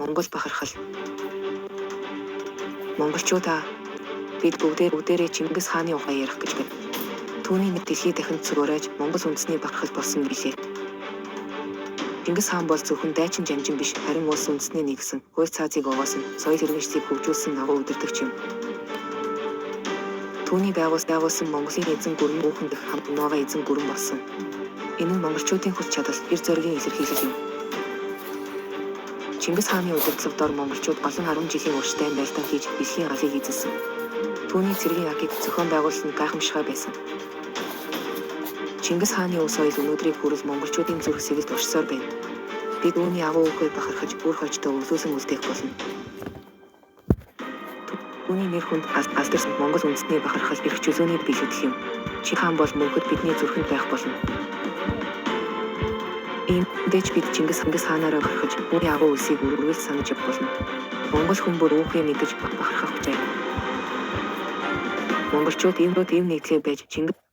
Монгол бахархал. Монголчуудаа бид бүгдээрээ Чингис хааны ухаан ярих гэж байна. Түүний нэг дэлхий дахинд цугуурайж Монгол үндэсний бахархал болсон билээ. Чингис хаан бол зөвхөн дайчин жанжин биш, харин улс үндэсний нэгсэн, хууль цаазыг овоосон, соёл иргэншлийг хөгжүүлсэн агуу удирдагч юм. Түүний байгуулсан Монголын эзэн гүрэн бүхэн дэх хамт Нова эзэн гүрэн болсон. Энэ нь монголчуудын хүч чадал, эр зоригийн илэрхийлэл юм. Чингис хааны удирдлагад дор монголчууд олон 10 жилийн урштай байлдаан хийж дэлхийн алыг эзэлсэн. Түүний цэргийн акийг зохион байгуулсан нь гайхамшигтай байсан. Чингис хааны ус соёл өнөөдрийг хүрэл монголчуудын зүрх сэгэлд уршсаар байна. Бид үүний агуу үгээр бахархаж бүр хождоо өвлүүлсэн үлдээх болно. Түүний нэр хүнд алдарсан Монгол үндэстний бахархал эрх чөлөөний биелэгдэл юм. Чингис хаан бол мөнхөд бидний зүрхэнд байх болно. Иймдээч бид Чингис хаанаараа бахархаж үүний агуу үлсийг үргэлж санаж явах болно. Монгол хүн бүр үүхээ мэдэж бахархах хүчээ. Монголчууд ийм нэгдлээ байж Чингис